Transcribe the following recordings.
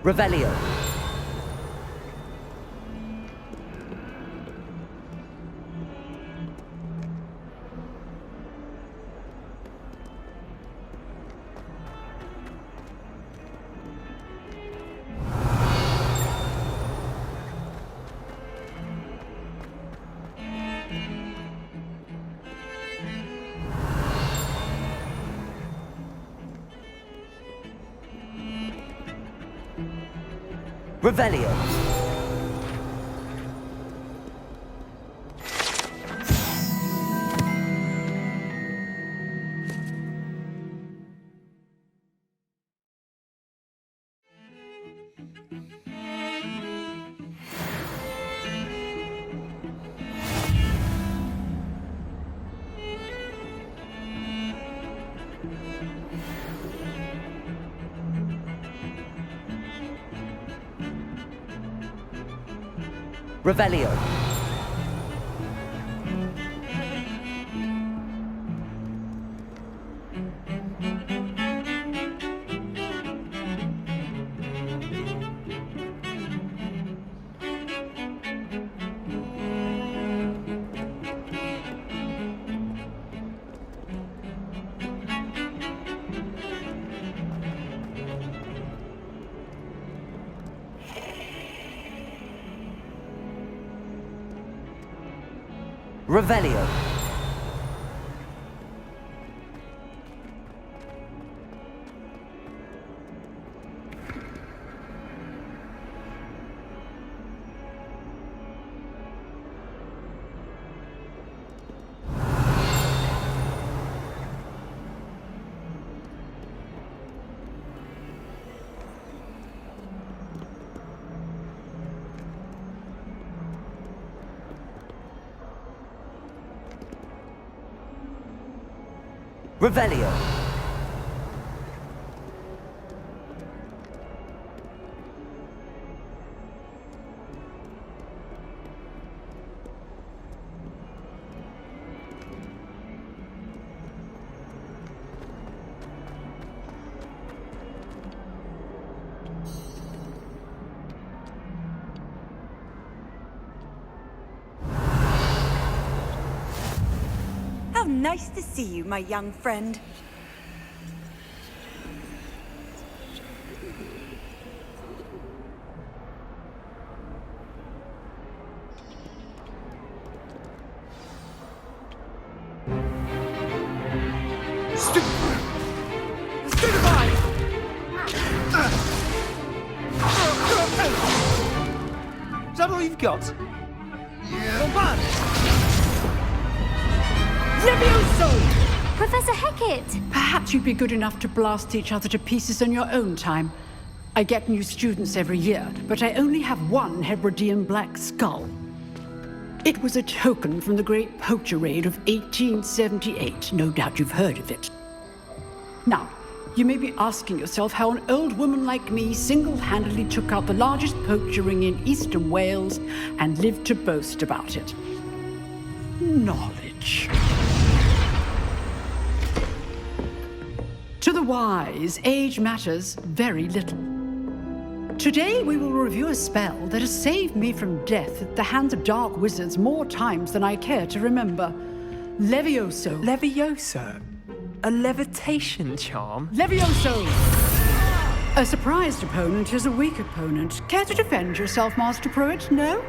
Revelio. Revelio. Revelio. Revelio. Revelio. Nice to see you, my young friend. Is that all you've got? Yeah. Professor Hecat! Perhaps you'd be good enough to blast each other to pieces on your own time. I get new students every year, but I only have one Hebridean black skull. It was a token from the Great Poacher Raid of 1878. No doubt you've heard of it. Now, you may be asking yourself how an old woman like me single-handedly took out the largest poacher ring in eastern Wales and lived to boast about it. Knowledge. To the wise, age matters very little. Today we will review a spell that has saved me from death at the hands of dark wizards more times than I care to remember. Levioso. Levioso? A levitation charm? Levioso! A surprised opponent is a weak opponent. Care to defend yourself, Master Pruitt? No?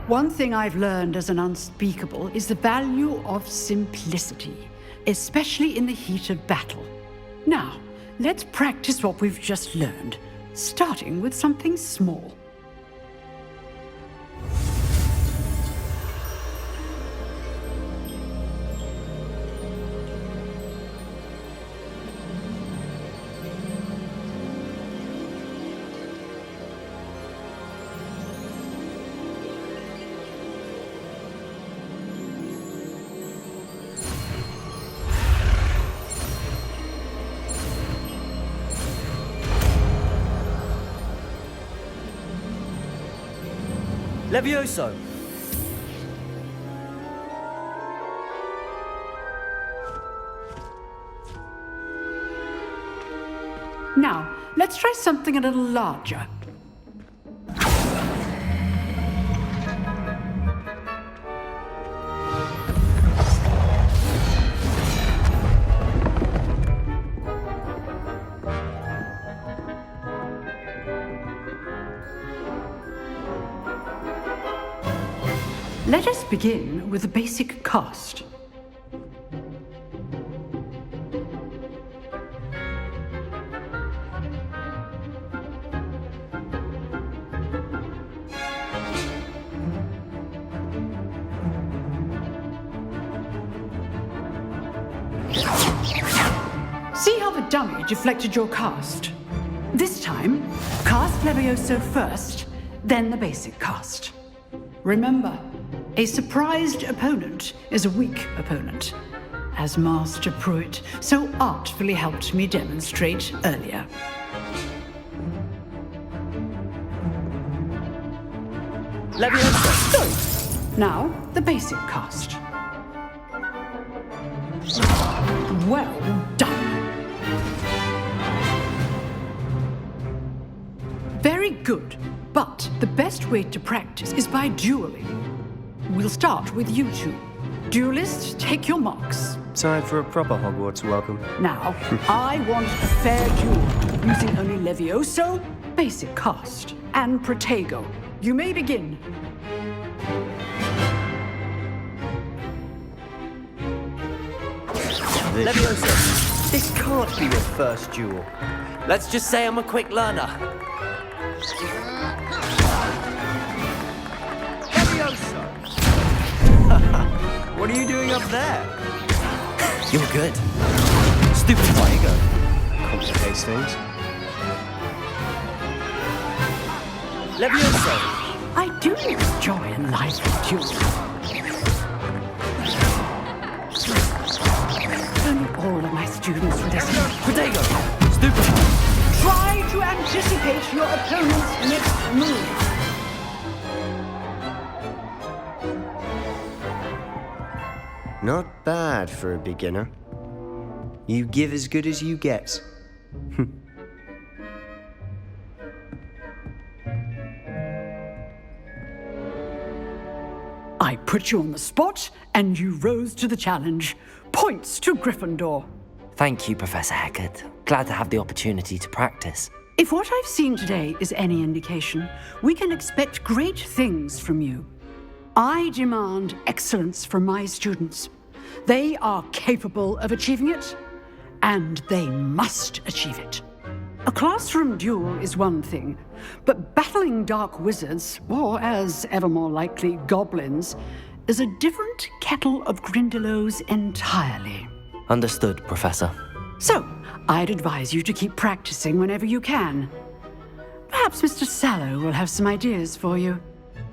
One thing I've learned as an unspeakable is the value of simplicity, especially in the heat of battle. Now, let's practice what we've just learned, starting with something small. Levioso. Now, try something a little larger. Let us begin with the basic cast. See how the dummy deflected your cast? This time, cast Levioso first, then the basic cast. Remember, a surprised opponent is a weak opponent, as Master Pruitt so artfully helped me demonstrate earlier. Leviosa! Good. Now, the basic cast. Well done. Very good, but the best way to practice is by dueling. We'll start with you two. Duelists, take your marks. Time for a proper Hogwarts welcome. Now, I want a fair duel, using only Levioso, basic cast, and Protego. You may begin. Leviosa! This can't be your first duel. Let's just say I'm a quick learner. Leviosa! What are you doing up there? You're good. Stupid Protego. Complicates things. Leviosa! I do enjoy a lively duel. Only all of my students would listen. Protego! Stupid! Try to anticipate your opponent's next move. Not bad for a beginner. You give as good as you get. I put you on the spot, and you rose to the challenge. Points to Gryffindor. Thank you, Professor Hecat. Glad to have the opportunity to practice. If what I've seen today is any indication, we can expect great things from you. I demand excellence from my students. They are capable of achieving it, and they must achieve it. A classroom duel is one thing, but battling dark wizards, or as ever more likely, goblins, is a different kettle of Grindylows entirely. Understood, Professor. So, I'd advise you to keep practicing whenever you can. Perhaps Mr. Sallow will have some ideas for you.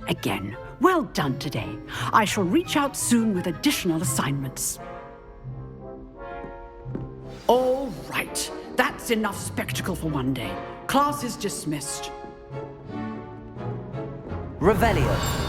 Again, well done today. I shall reach out soon with additional assignments. All right, that's enough spectacle for one day. Class is dismissed. Revelio.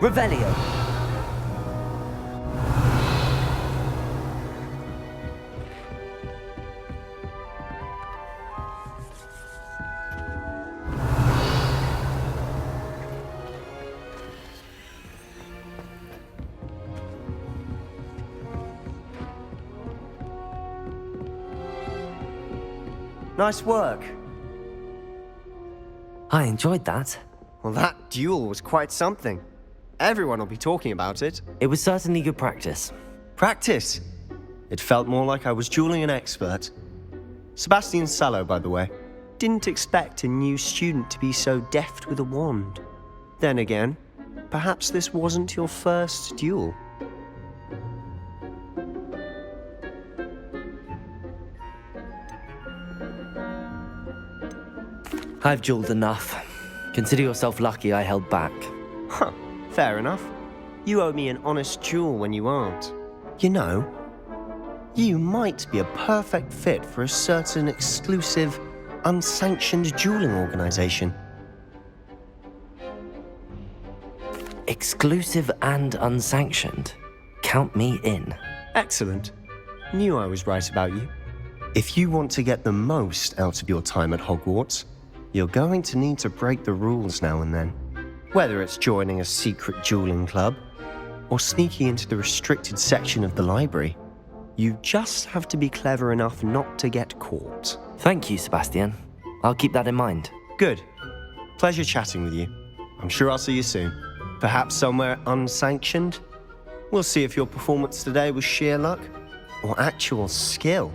Revelio. Nice work. I enjoyed that. Well, that duel was quite something. Everyone will be talking about it. It was certainly good practice. Practice? It felt more like I was dueling an expert. Sebastian Sallow, by the way. didn't expect a new student to be so deft with a wand. Then again, perhaps this wasn't your first duel. I've dueled enough. Consider yourself lucky I held back. Huh, fair enough. You owe me an honest duel when you aren't. You know, you might be a perfect fit for a certain exclusive, unsanctioned dueling organization. Exclusive and unsanctioned. Count me in. Excellent. Knew I was right about you. If you want to get the most out of your time at Hogwarts, you're going to need to break the rules now and then. Whether it's joining a secret dueling club or sneaking into the restricted section of the library, you just have to be clever enough not to get caught. Thank you, Sebastian. I'll keep that in mind. Good. Pleasure chatting with you. I'm sure I'll see you soon. Perhaps somewhere unsanctioned? We'll see if your performance today was sheer luck or actual skill.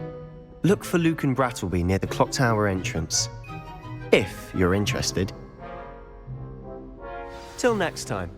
Look for Luke and Brattleby near the clock tower entrance, if you're interested. Till next time.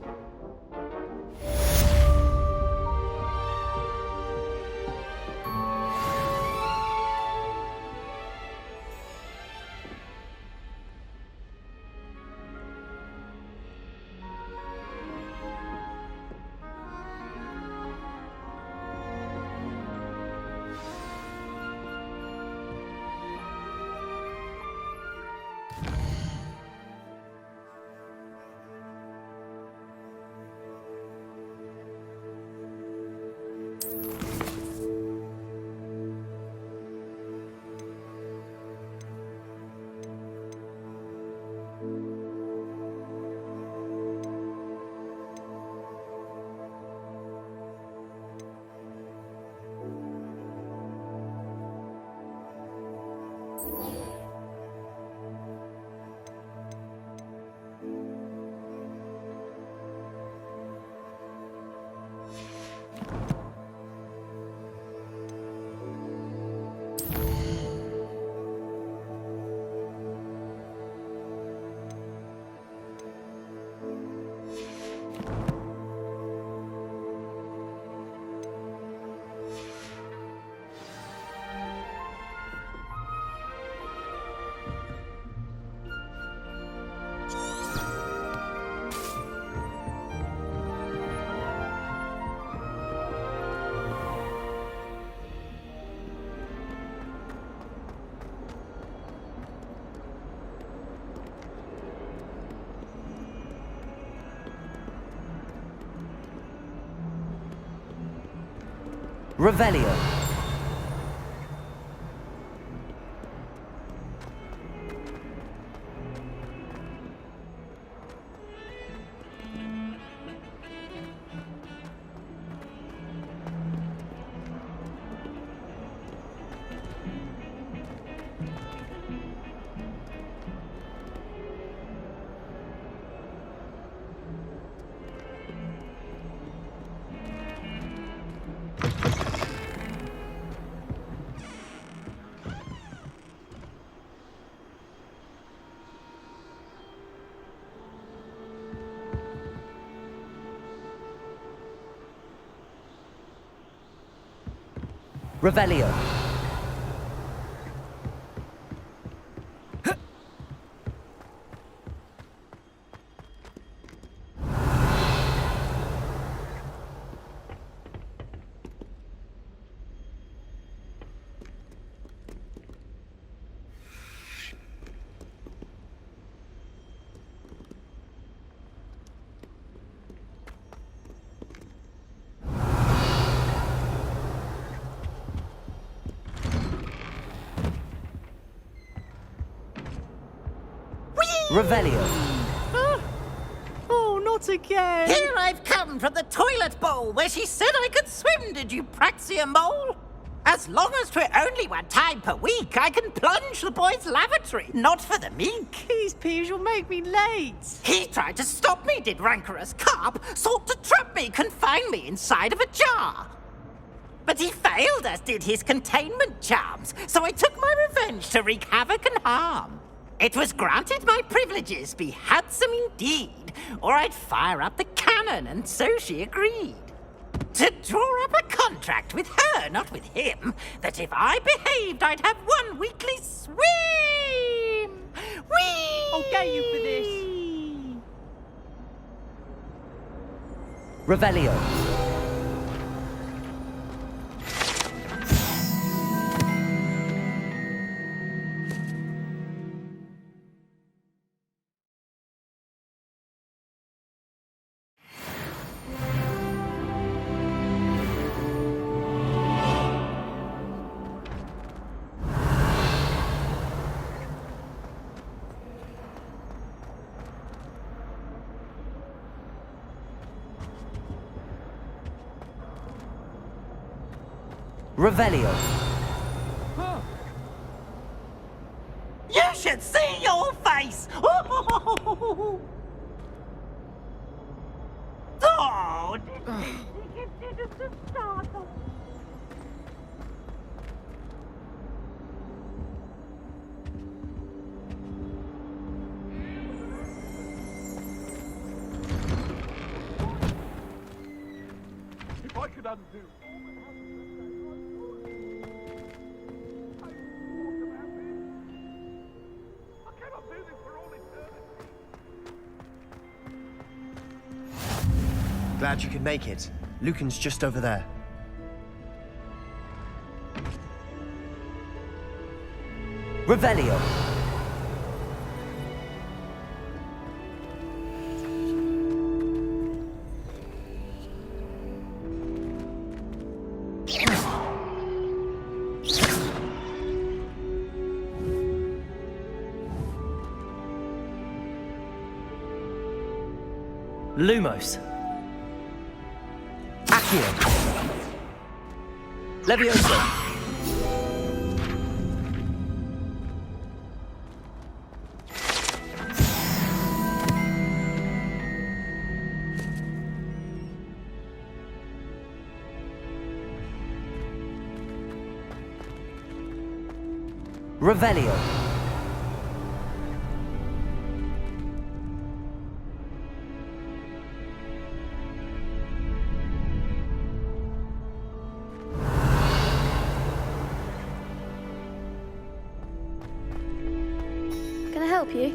Revelio. Revelio. Revelio. Oh, not again! Here I've come from the toilet bowl where she said I could swim, did you praxia mole? As long as 'twere only one time per week, I can plunge the boy's lavatory, not for the meek. These peas will make me late. He tried to stop me, did rancorous carp, sought to trap me, confine me inside of a jar. But he failed, as did his containment charms, so I took my revenge to wreak havoc and harm. It was granted my privileges be handsome indeed, or I'd fire up the cannon, and so she agreed. To draw up a contract with her, not with him, that if I behaved, I'd have 1 weekly swim! Whee! I'll get you for this. Revelio. Revelio. You should see your face! Oh, didn't it just startle? If I could undo. Glad you could make it. Lucan's just over there. Revelio. Lumos. Accio. Levioso. Revelio. Can I help you?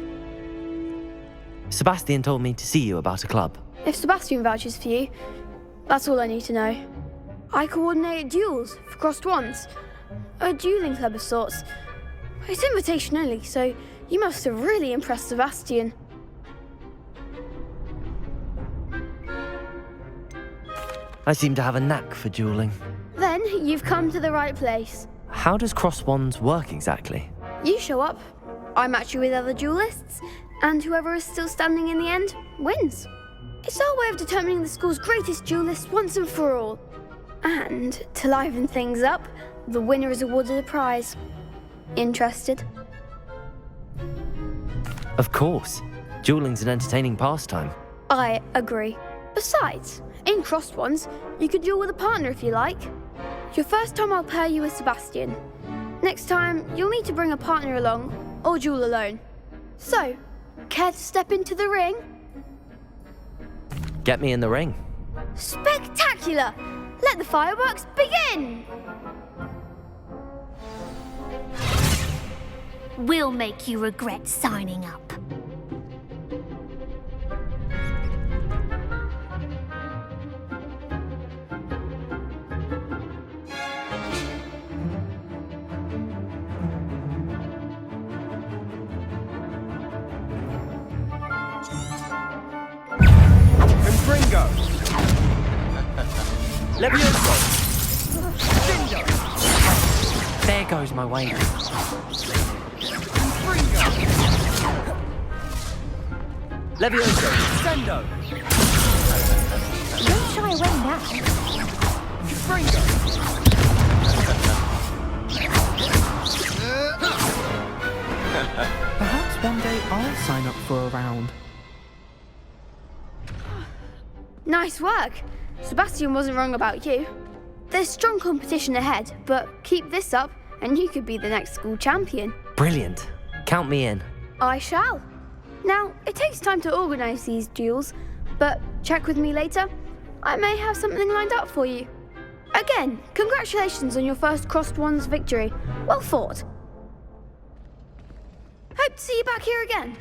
Sebastian told me to see you about a club. If Sebastian vouches for you, that's all I need to know. I coordinate duels for crossed wands. A dueling club of sorts. It's invitation only, so you must have really impressed Sebastian. I seem to have a knack for dueling. Then you've come to the right place. How does cross wands work exactly? You show up, I match you with other duelists, and whoever is still standing in the end wins. It's our way of determining the school's greatest duelist once and for all. And to liven things up, the winner is awarded a prize. Interested? Of course. Dueling's an entertaining pastime. I agree. Besides, in crossed ones, you could duel with a partner if you like. Your first time I'll pair you with Sebastian. Next time, you'll need to bring a partner along, or duel alone. So, care to step into the ring? Get me in the ring. Spectacular! Let the fireworks begin! We'll make you regret signing up. Confringo! Levioso! There goes my weight. Confringo! Levioso! Sendo! Don't shy away now. Confringo! Perhaps one day I'll sign up for a round. Nice work. Sebastian wasn't wrong about you. There's strong competition ahead, but keep this up and you could be the next school champion. Brilliant. Count me in. I shall. Now, it takes time to organise these duels, but check with me later. I may have something lined up for you. Again, congratulations on your first Crossed Wands victory. Well fought. Hope to see you back here again.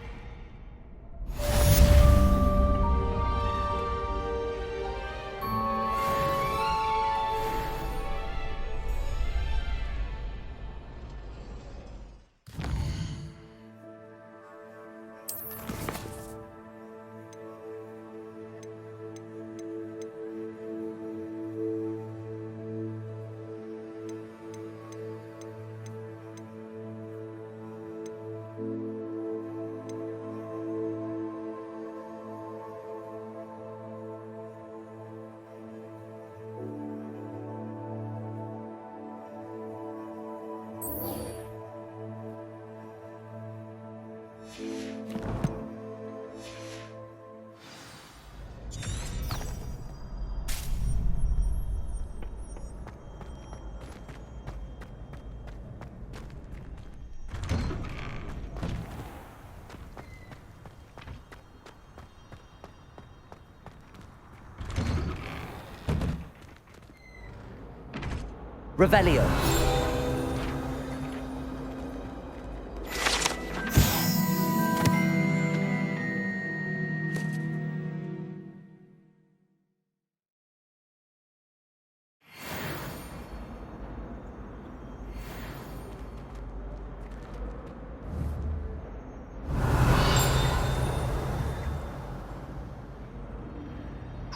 Revelio.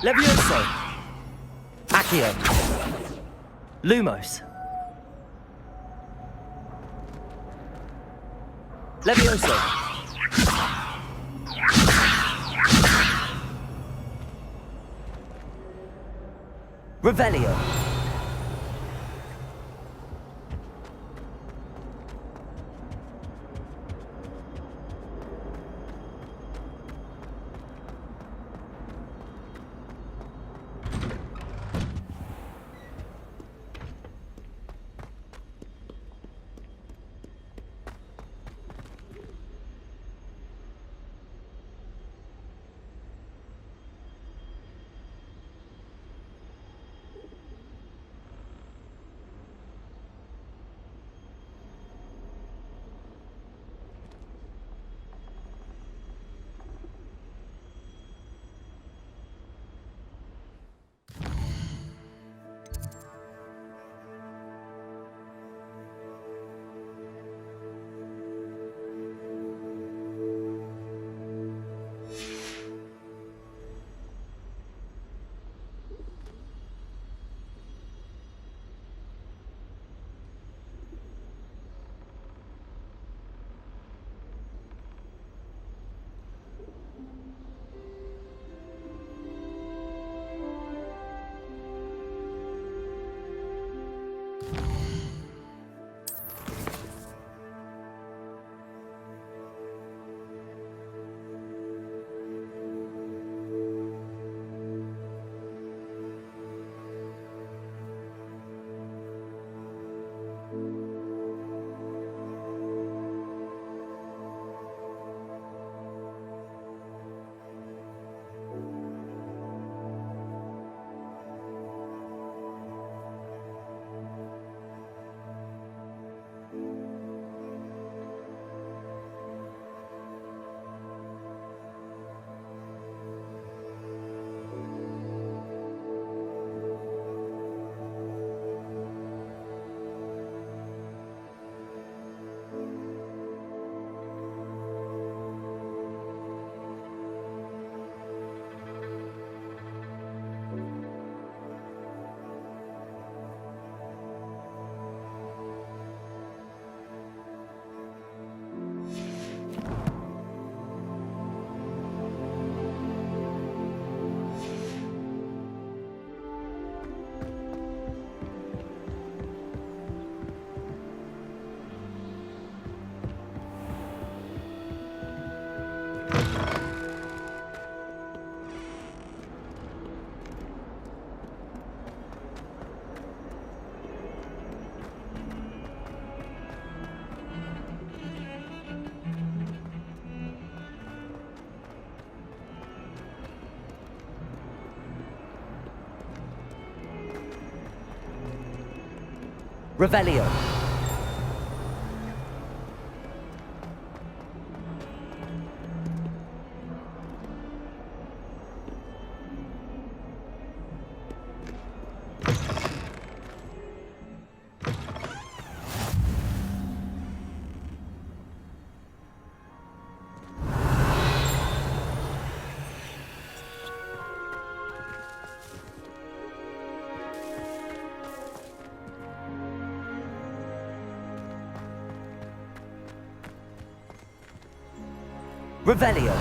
Levioso. Accio. Lumos. Levioso. Revelio. Revelio. Revelio.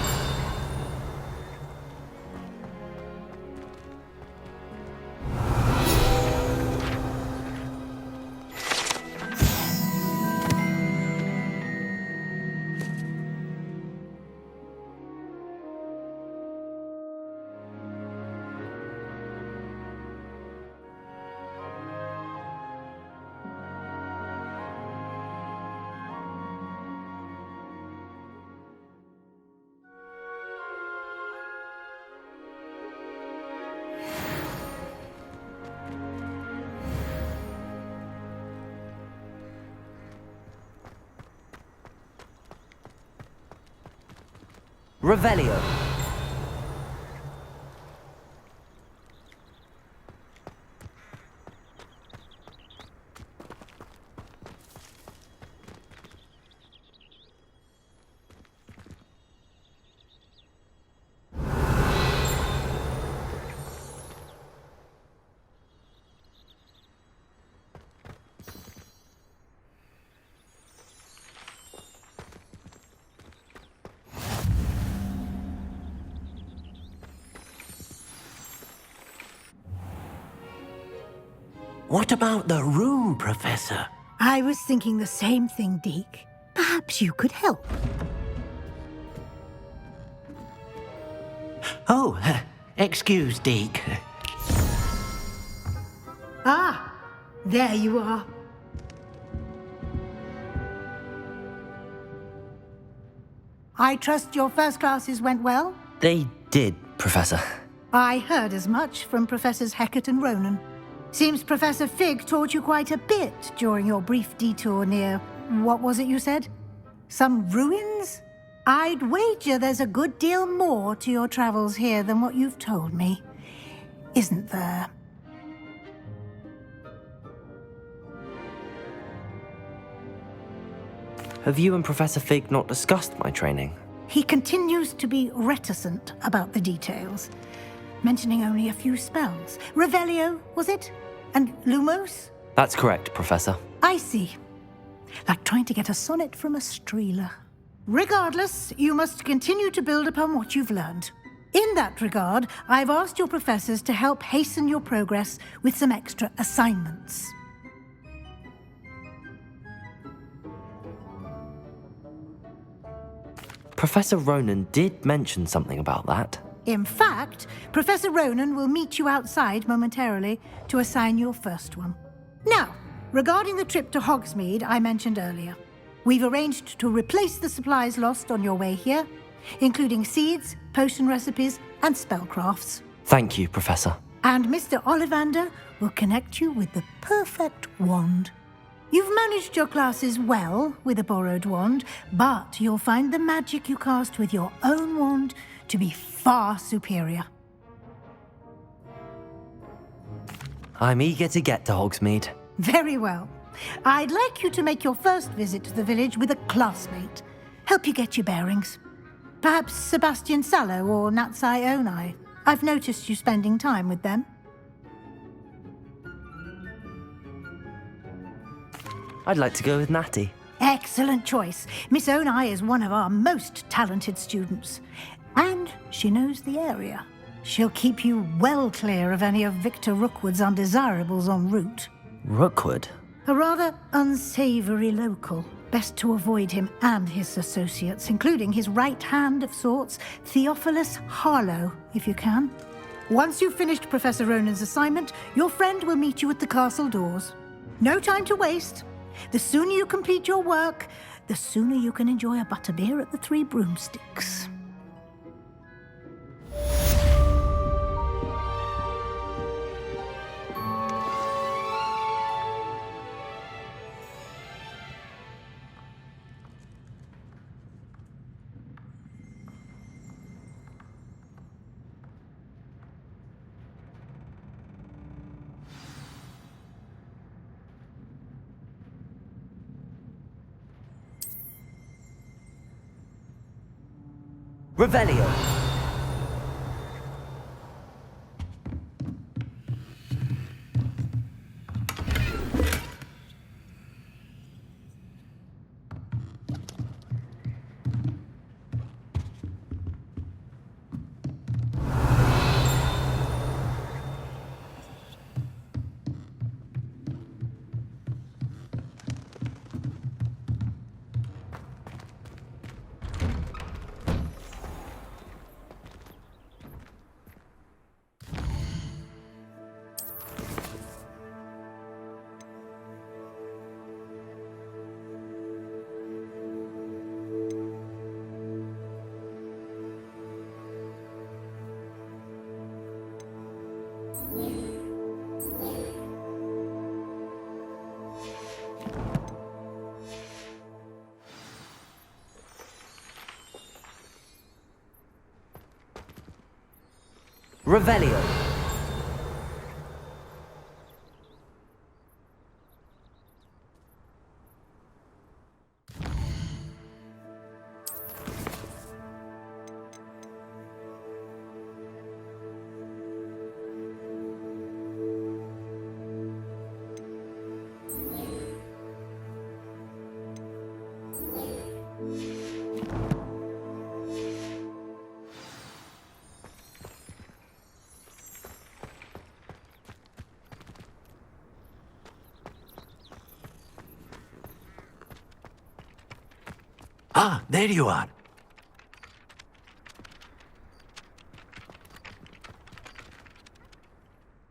Revelio. What about the room, Professor? I was thinking the same thing, Deke. Perhaps you could help. Oh, excuse, Deke. Ah, there you are. I trust your first classes went well? They did, Professor. I heard as much from Professors Hecat and Ronan. Seems Professor Fig taught you quite a bit during your brief detour near... what was it you said? Some ruins? I'd wager there's a good deal more to your travels here than what you've told me. Isn't there? Have you and Professor Fig not discussed my training? He continues to be reticent about the details, mentioning only a few spells. Revelio, was it? And Lumos? That's correct, Professor. I see. Like trying to get a sonnet from a streeler. Regardless, you must continue to build upon what you've learned. In that regard, I've asked your professors to help hasten your progress with some extra assignments. Professor Ronan did mention something about that. In fact, Professor Ronan will meet you outside momentarily to assign your first one. Now, regarding the trip to Hogsmeade I mentioned earlier, we've arranged to replace the supplies lost on your way here, including seeds, potion recipes, and spellcrafts. Thank you, Professor. And Mr. Ollivander will connect you with the perfect wand. You've managed your classes well with a borrowed wand, but you'll find the magic you cast with your own wand to be far superior. I'm eager to get to Hogsmeade. Very well. I'd like you to make your first visit to the village with a classmate. Help you get your bearings. Perhaps Sebastian Sallow or Natsai Onai. I've noticed you spending time with them. I'd like to go with Natty. Excellent choice. Miss Onai is one of our most talented students. And she knows the area. She'll keep you well clear of any of Victor Rookwood's undesirables en route. Rookwood? A rather unsavory local. Best to avoid him and his associates, including his right hand of sorts, Theophilus Harlow, if you can. Once you've finished Professor Ronan's assignment, your friend will meet you at the castle doors. No time to waste. The sooner you complete your work, the sooner you can enjoy a butterbeer at the Three Broomsticks. Revelio. Revelio. Ah, there you are.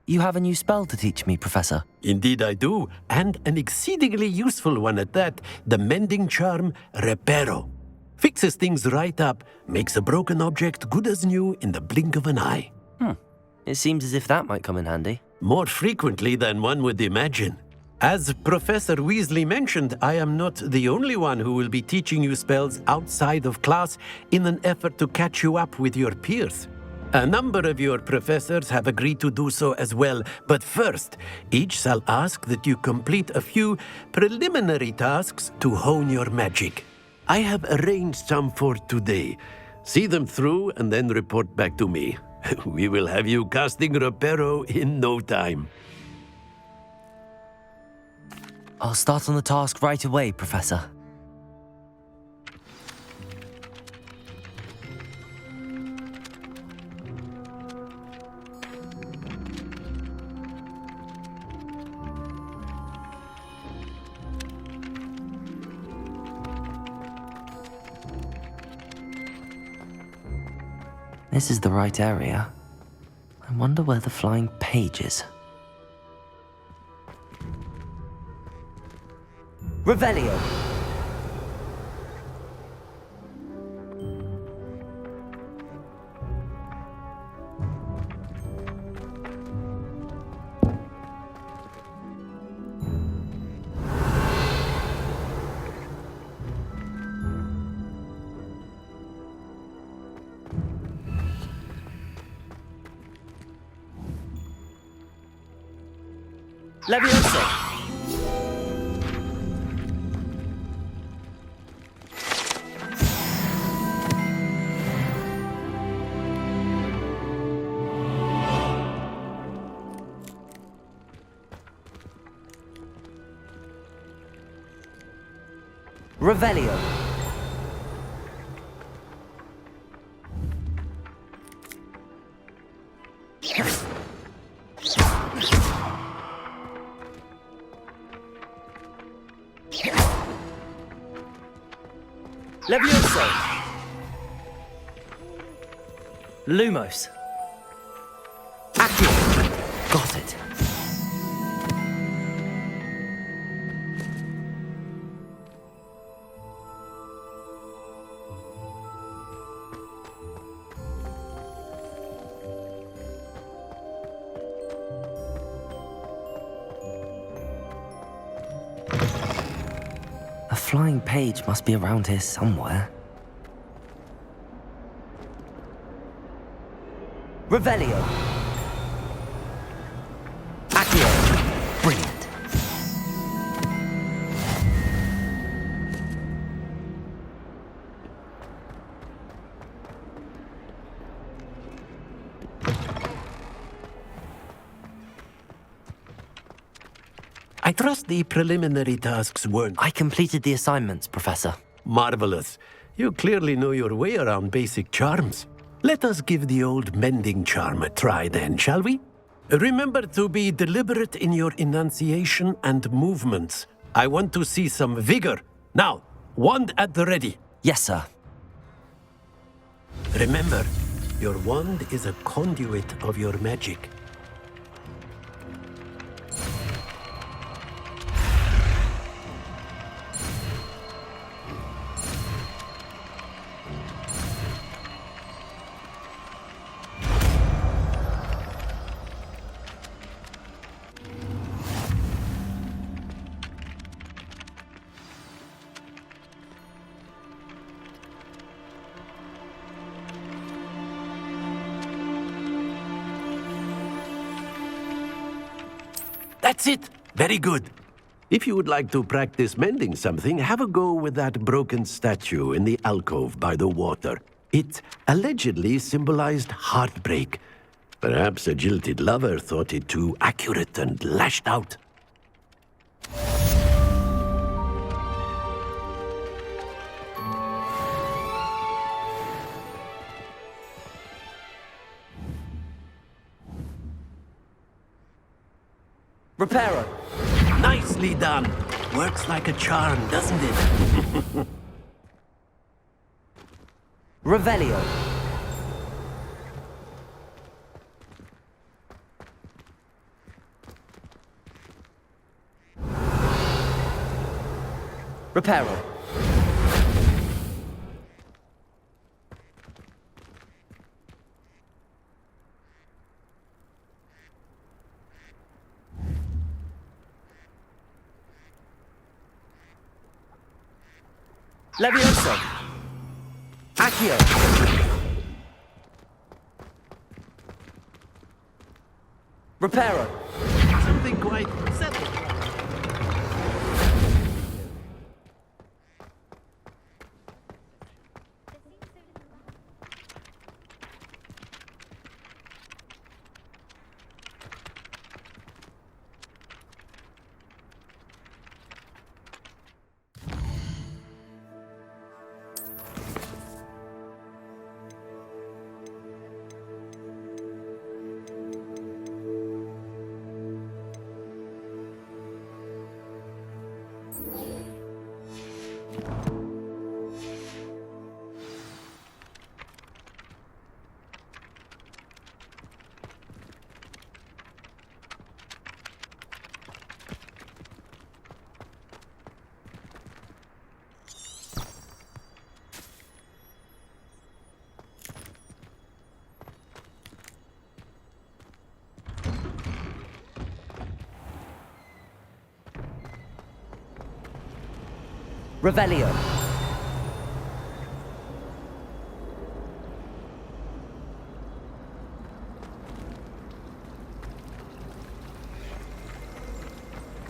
You have a new spell to teach me, Professor. Indeed I do, and an exceedingly useful one at that, the mending charm Reparo. Fixes things right up, makes a broken object good as new in the blink of an eye. It seems as if that might come in handy. More frequently than one would imagine. As Professor Weasley mentioned, I am not the only one who will be teaching you spells outside of class in an effort to catch you up with your peers. A number of your professors have agreed to do so as well, but first, each shall ask that you complete a few preliminary tasks to hone your magic. I have arranged some for today. See them through and then report back to me. We will have you casting Reparo in no time. I'll start on the task right away, Professor. This is the right area. I wonder where the flying page is. Revelio. Leviosa. Revelio. Leviosa. Lumos. Accio. Got it. A flying page must be around here somewhere. Revelio. Accio. Brilliant. I trust the preliminary tasks weren't... I completed the assignments, Professor. Marvelous. You clearly know your way around basic charms. Let us give the old mending charm a try then, shall we? Remember to be deliberate in your enunciation and movements. I want to see some vigor. Now, wand at the ready. Yes, sir. Remember, your wand is a conduit of your magic. That's it! Very good. If you would like to practice mending something, have a go with that broken statue in the alcove by the water. It allegedly symbolized heartbreak. Perhaps a jilted lover thought it too accurate and lashed out. Reparo. Nicely done. Works like a charm, doesn't it? Revelio. Reparo. Levioso. Accio. Reparo. Something quite settled. Revelio.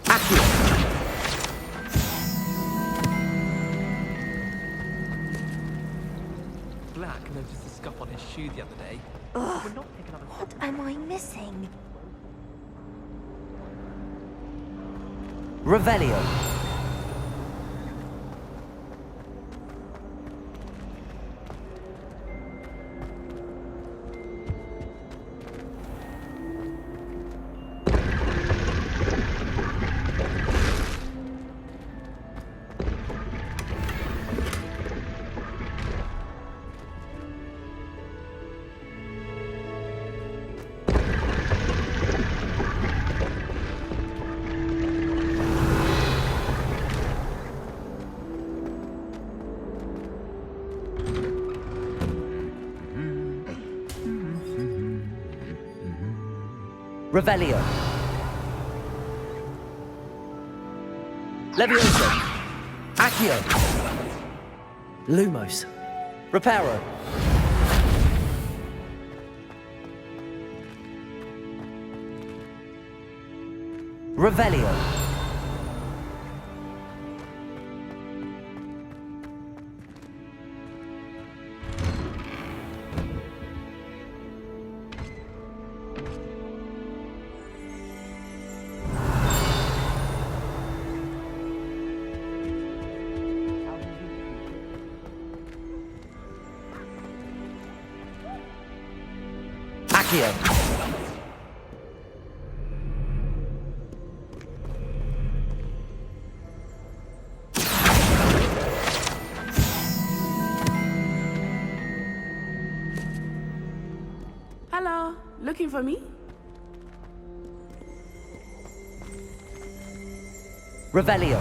Accio. Black noticed the scuff on his shoe the other day. Ugh, what am I missing? Revelio. Revelio. Levioso. Accio. Lumos. Reparo. Revelio. Accio. Hello, looking for me? Revelio.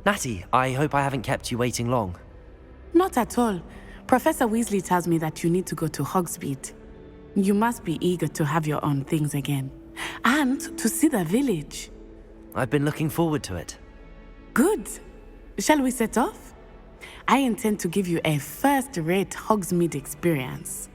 Natty, I hope I haven't kept you waiting long. Not at all. Professor Weasley tells me that you need to go to Hogsmeade. You must be eager to have your own things again. And to see the village. I've been looking forward to it. Good. Shall we set off? I intend to give you a first-rate Hogsmeade experience.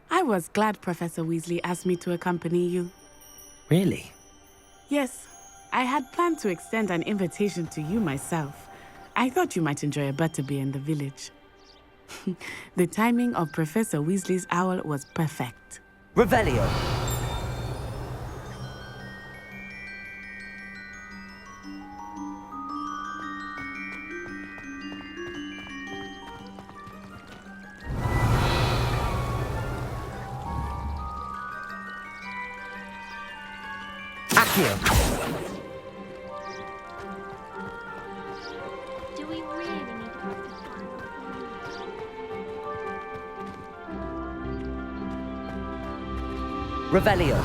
I was glad Professor Weasley asked me to accompany you. Really? Yes, I had planned to extend an invitation to you myself. I thought you might enjoy a butterbeer in the village. The timing of Professor Weasley's owl was perfect. Revelio. Accio. Do we really need to practice Revelio.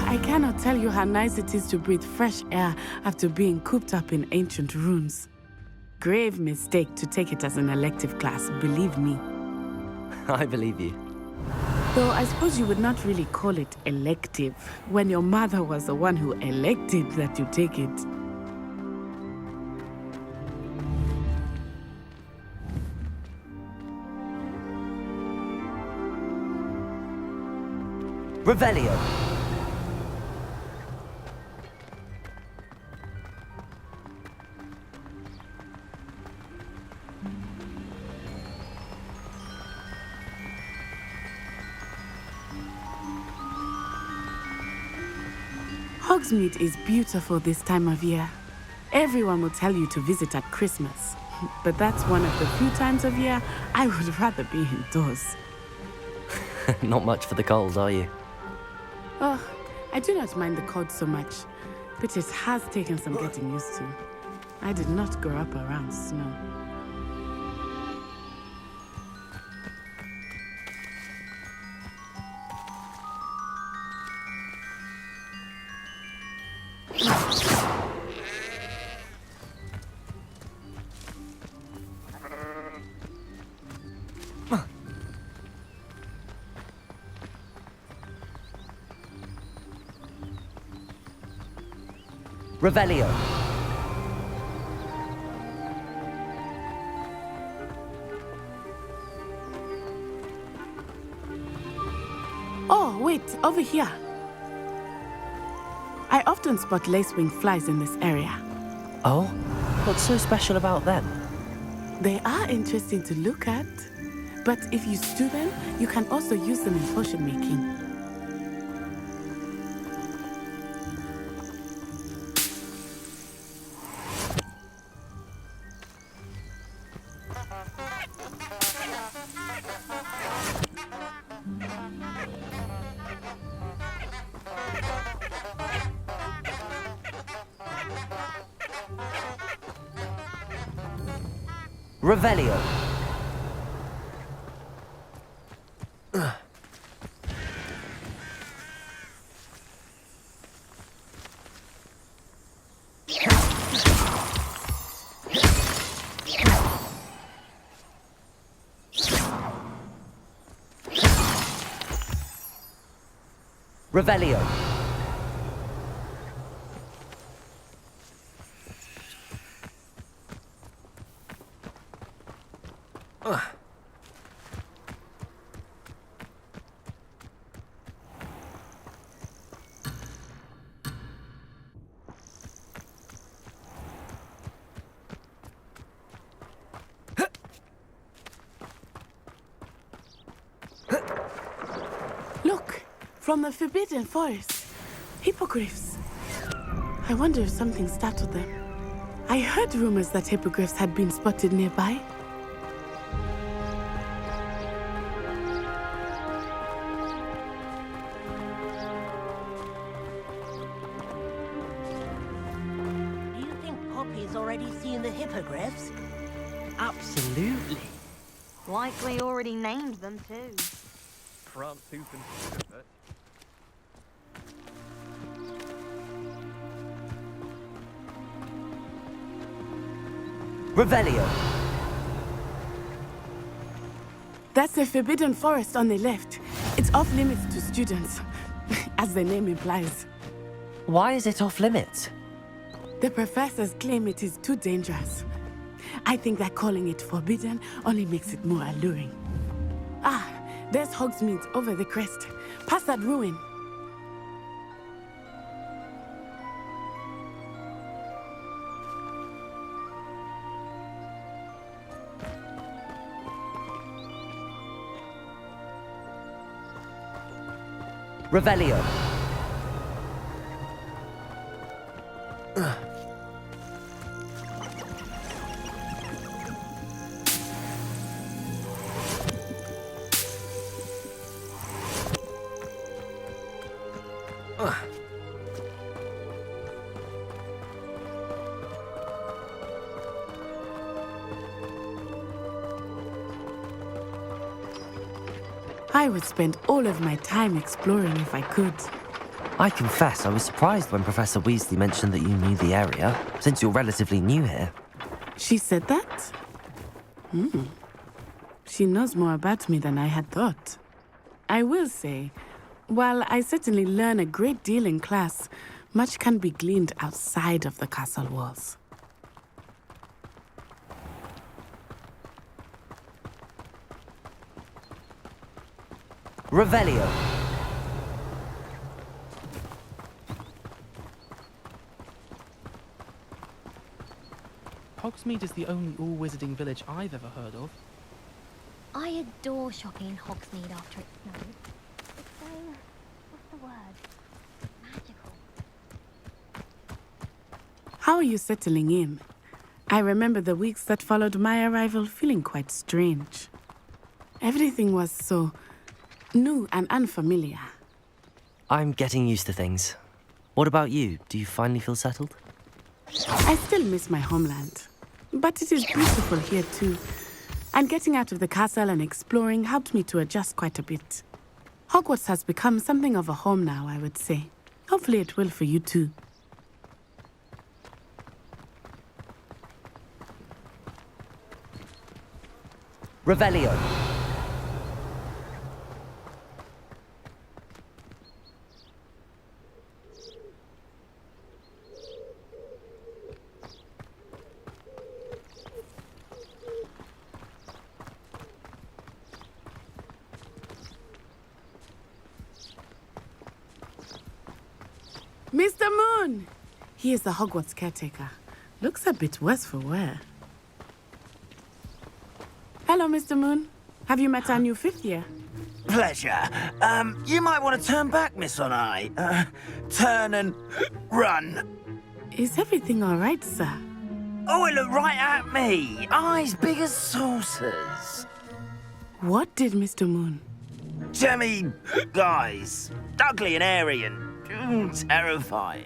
I cannot tell you how nice it is to breathe fresh air after being cooped up in ancient ruins. Grave mistake to take it as an elective class, believe me. I believe you. Though I suppose you would not really call it elective when your mother was the one who elected that you take it. Revelio. Hogsmeade is beautiful this time of year. Everyone will tell you to visit at Christmas. But that's one of the few times of year I would rather be indoors. Not much for the cold, are you? Oh, I do not mind the cold so much, but it has taken some getting used to. I did not grow up around snow. Revelio. Oh, wait, over here. I often spot lacewing flies in this area. Oh? What's so special about them? They are interesting to look at, but if you stew them, you can also use them in potion making. Revelio. Revelio. Look, from the Forbidden Forest. Hippogriffs. I wonder if something startled them. I heard rumors that hippogriffs had been spotted nearby. Do you think Poppy's already seen the hippogriffs? Absolutely. Likely already named them too. Front tooth and finger. Revelio. That's the Forbidden Forest on the left. It's off limits to students, as the name implies. Why is it off limits? The professors claim it is too dangerous. I think that calling it forbidden only makes it more alluring. Ah, there's Hogsmeade over the crest. Past that ruin. Revelio. I would spend all of my time exploring if I could. I confess I was surprised when Professor Weasley mentioned that you knew the area, since you're relatively new here. She said that? She knows more about me than I had thought. I will say, while I certainly learn a great deal in class, much can be gleaned outside of the castle walls. Revelio. Hogsmeade is the only all-wizarding village I've ever heard of. I adore shopping in Hogsmeade after it snows. It's so... what's the word? Magical. How are you settling in? I remember the weeks that followed my arrival feeling quite strange. Everything was so new and unfamiliar. I'm getting used to things. What about you? Do you finally feel settled? I still miss my homeland, but it is beautiful here too. And getting out of the castle and exploring helped me to adjust quite a bit. Hogwarts has become something of a home now, I would say. Hopefully it will for you too. Revelio. Mr. Moon! He is the Hogwarts caretaker. Looks a bit worse for wear. Hello, Mr. Moon. Have you met our new fifth year? Pleasure. You might want to turn back, Miss On-Eye. Turn and run. Is everything all right, sir? Oh, it looked right at me. Eyes big as saucers. What did Mr. Moon? Jemmy guys. Ugly and airy and terrifying.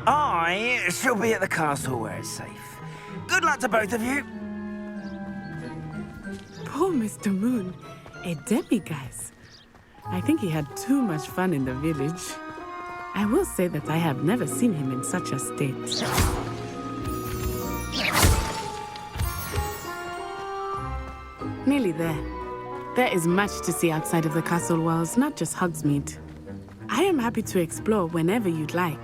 I shall be at the castle where it's safe. Good luck to both of you. Poor Mr. Moon, a demiguise. I think he had too much fun in the village. I will say that I have never seen him in such a state. Nearly there. There is much to see outside of the castle walls, not just Hogsmeade. I am happy to explore whenever you'd like.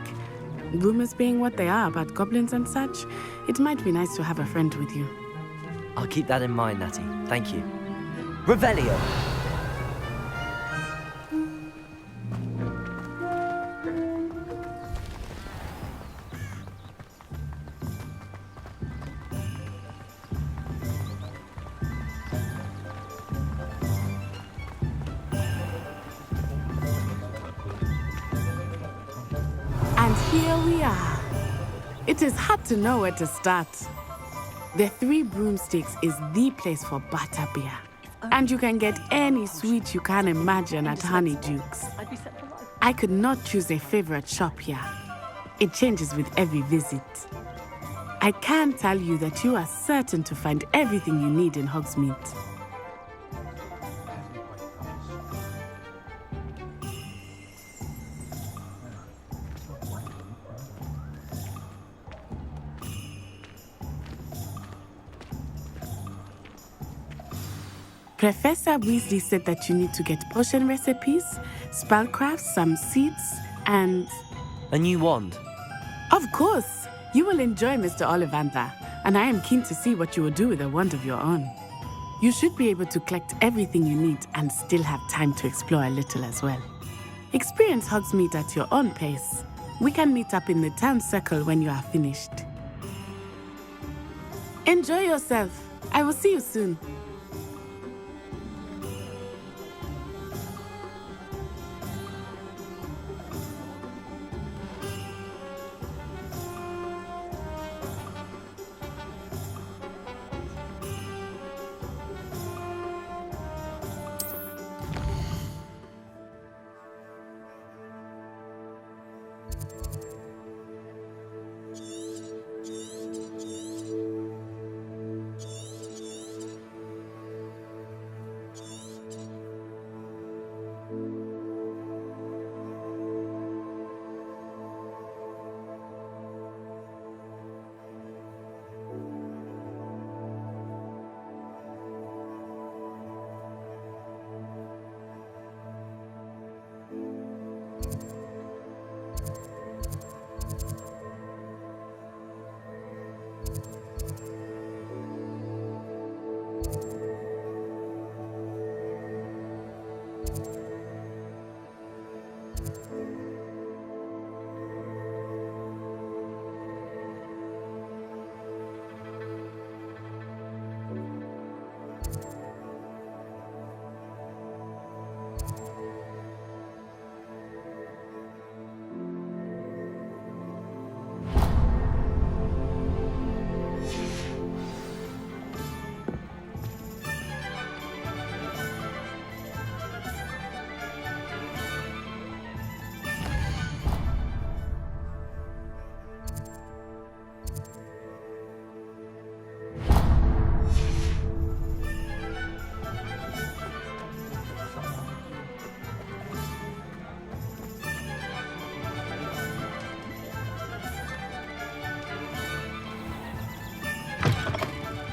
Rumors being what they are about goblins and such, it might be nice to have a friend with you. I'll keep that in mind, Natty. Thank you. Revelio! Here we are. It is hard to know where to start. The Three Broomsticks is the place for butterbeer. And you can get any sweet you can imagine at Honeydukes. I could not choose a favorite shop here. It changes with every visit. I can tell you that you are certain to find everything you need in Hogsmeade. Professor Weasley said that you need to get potion recipes, spellcrafts, some seeds, and... A new wand? Of course! You will enjoy Mr. Ollivander, and I am keen to see what you will do with a wand of your own. You should be able to collect everything you need and still have time to explore a little as well. Experience Hogsmeade at your own pace. We can meet up in the town circle when you are finished. Enjoy yourself. I will see you soon.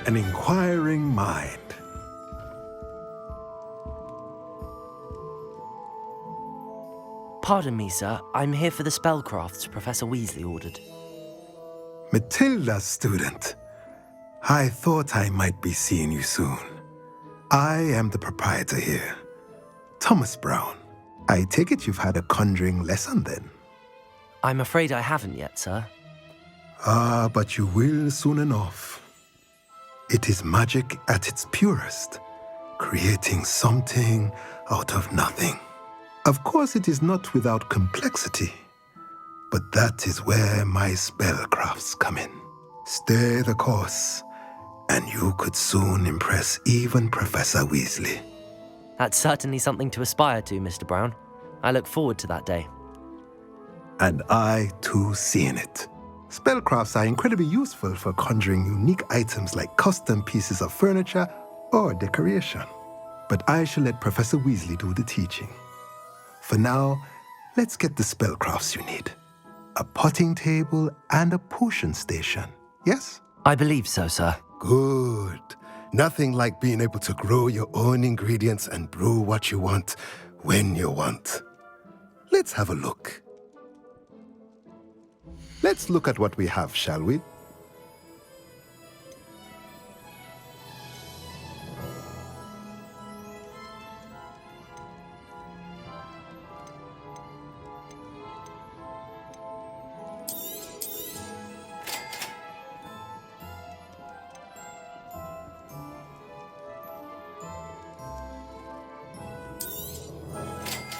An inquiring mind. Pardon me, sir. I'm here for the spellcrafts Professor Weasley ordered. Matilda, student. I thought I might be seeing you soon. I am the proprietor here, Thomas Brown. I take it you've had a conjuring lesson then? I'm afraid I haven't yet, sir. Ah, but you will soon enough. It is magic at its purest, creating something out of nothing. Of course, it is not without complexity, but that is where my spellcrafts come in. Stay the course, and you could soon impress even Professor Weasley. That's certainly something to aspire to, Mr. Brown. I look forward to that day. And I, too, seeing it. Spellcrafts are incredibly useful for conjuring unique items like custom pieces of furniture or decoration. But I shall let Professor Weasley do the teaching. For now, let's get the spellcrafts you need. A potting table and a potion station, yes? I believe so, sir. Good. Nothing like being able to grow your own ingredients and brew what you want when you want. Let's have a look. Let's look at what we have, shall we?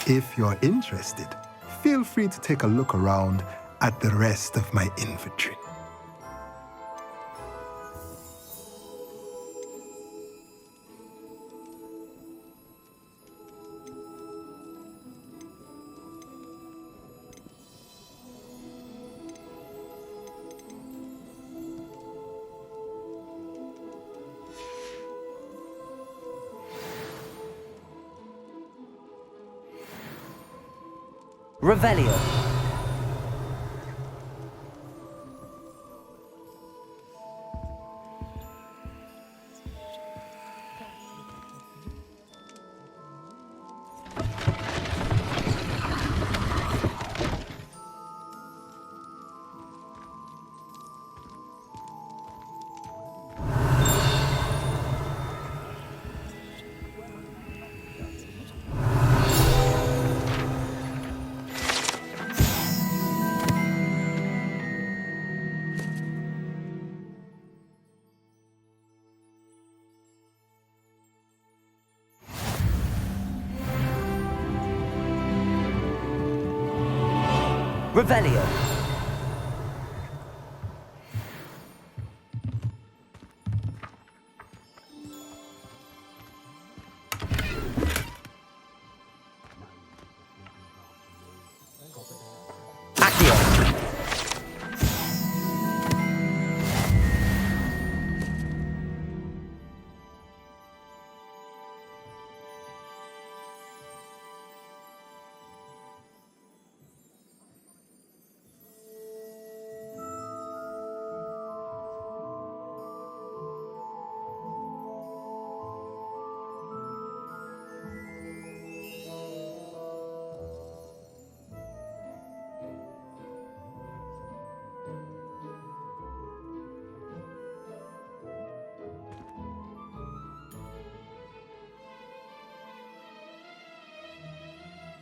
If you're interested, feel free to take a look around at the rest of my inventory. Revelio. Revelio.